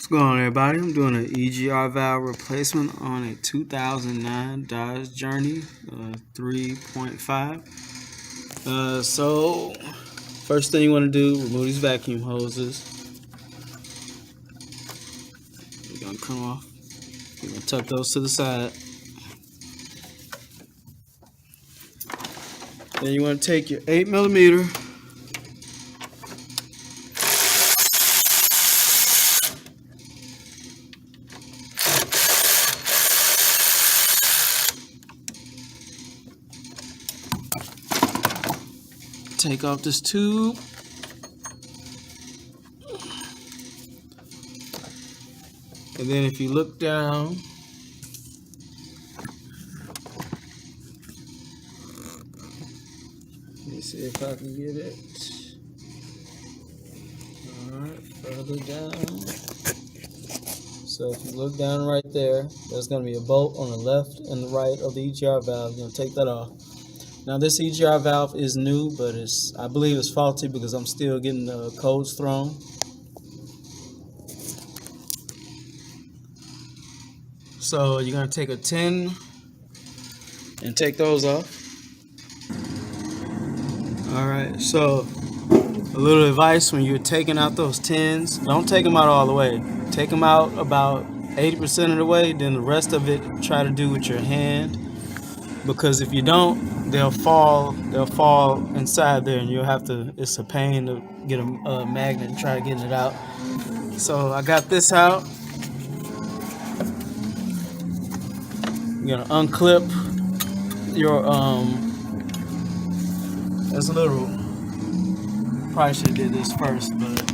going on, everybody? I'm doing an EGR valve replacement on a 2009 Dodge Journey 3.5. So first thing you want to do, remove these vacuum hoses. They're gonna come off. You're gonna tuck those to the side. Then you want to take your 8mm. Take off this tube. And then if you look down, let me see if I can get it. Alright, further down. So if you look down right there, there's going to be a bolt on the left and the right of the EGR valve. You're going to take that off. Now this EGR valve is new, but I believe it's faulty because I'm still getting the codes thrown. So you're going to take a 10 and take those off. Alright, so a little advice when you're taking out those 10s, don't take them out all the way. Take them out about 80% of the way, then the rest of it try to do with your hand. Because if you don't, they'll fall inside there, and you'll have to, it's a pain to get a magnet and try getting it out. So I got this out. You're gonna unclip your there's a little, probably should have did this first, but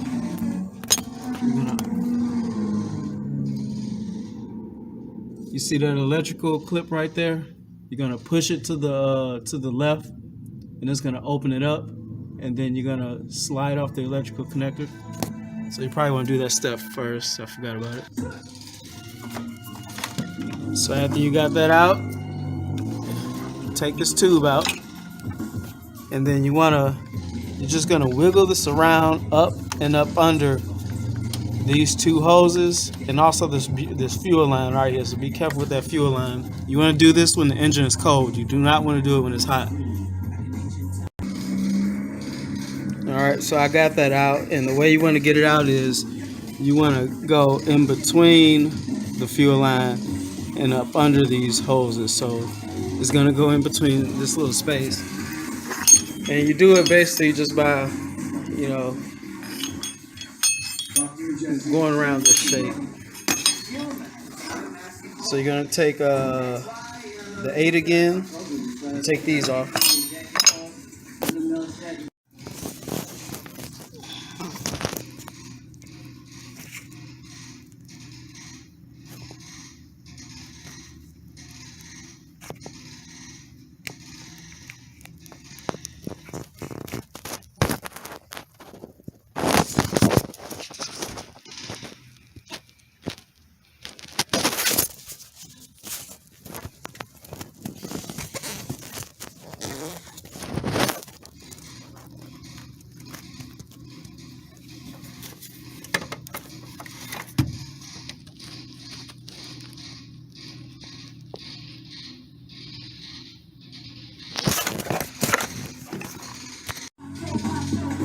you see that electrical clip right there? You're gonna push it to the left, and it's gonna open it up, and then you're gonna slide off the electrical connector. So you probably want to do that step first. I forgot about it. So after you got that out, take this tube out, and then you're just gonna wiggle this around up and up under these two hoses, and also this fuel line right here. So be careful with that fuel line. You want to do this when the engine is cold. You do not want to do it when it's hot. Alright, so I got that out, and the way you want to get it out is you want to go in between the fuel line and up under these hoses. So it's going to go in between this little space, and you do it basically just by, you know, going around this shape. So you're going to take the 8 again and take these off.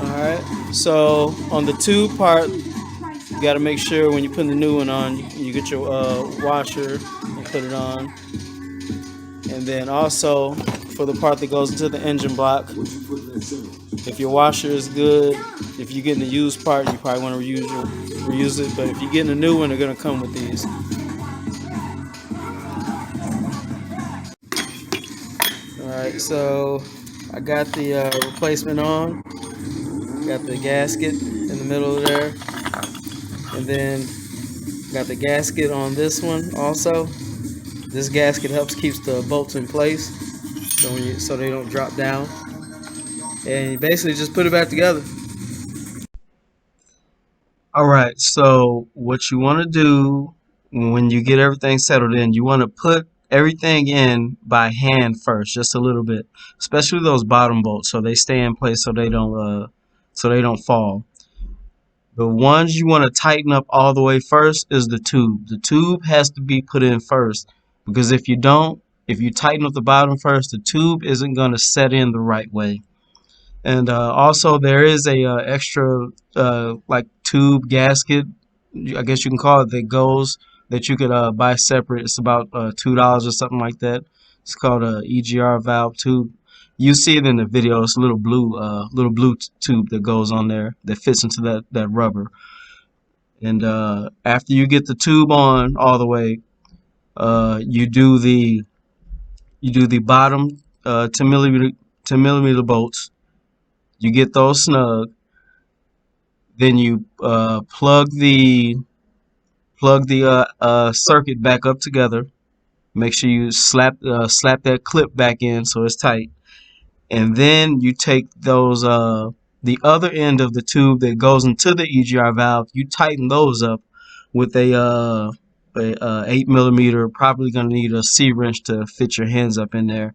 Alright, so on the tube part, you got to make sure when you put the new one on, you get your washer and put it on. And then also for the part that goes into the engine block, if your washer is good, if you're getting the used part, you probably want to reuse it. But if you're getting a new one, they're going to come with these. Alright, so I got the replacement on. Got the gasket in the middle of there, and then got the gasket on this one also. This gasket helps keeps the bolts in place, so they don't drop down. And you basically just put it back together. Alright, so what you want to do when you get everything settled in, you want to put everything in by hand first, just a little bit, especially those bottom bolts, so they stay in place, so they don't fall. The ones you want to tighten up all the way first is the tube. The tube has to be put in first, because if you don't, if you tighten up the bottom first, the tube isn't going to set in the right way. And also there is a extra like tube gasket, I guess you can call it, that goes, that you could buy separate. It's about $2 or something like that. It's called a EGR valve tube. You see it in the video. It's a little blue tube that goes on there that fits into that rubber. And after you get the tube on all the way, you do the bottom 10 millimeter bolts. You get those snug. Then you plug the circuit back up together. Make sure you slap that clip back in so it's tight. And then you take those the other end of the tube that goes into the EGR valve. You tighten those up with a 8 millimeter. Probably gonna need a C wrench to fit your hands up in there.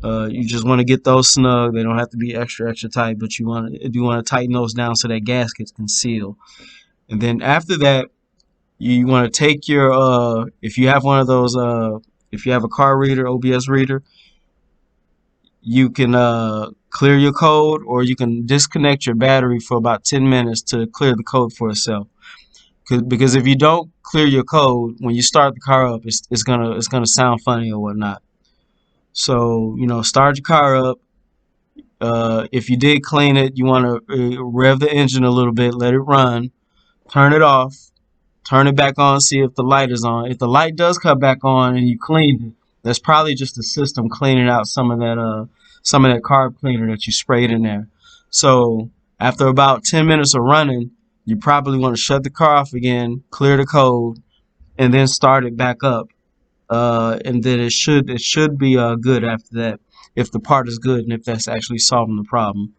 You just want to get those snug. They don't have to be extra tight, but you want to tighten those down so that gaskets can seal. And then after that, you want to take your if you have one of those if you have a car reader, OBS reader, you can clear your code, or you can disconnect your battery for about 10 minutes to clear the code for itself. Because if you don't clear your code when you start the car up, it's gonna sound funny or whatnot. So, you know, start your car up. If you did clean it, you want to rev the engine a little bit, let it run, turn it off, turn it back on, see if the light is on. If the light does come back on and you cleaned it, that's probably just the system cleaning out some of that carb cleaner that you sprayed in there. So after about 10 minutes of running, you probably want to shut the car off again, clear the code, and then start it back up. And then it should be good after that, if the part is good and if that's actually solving the problem.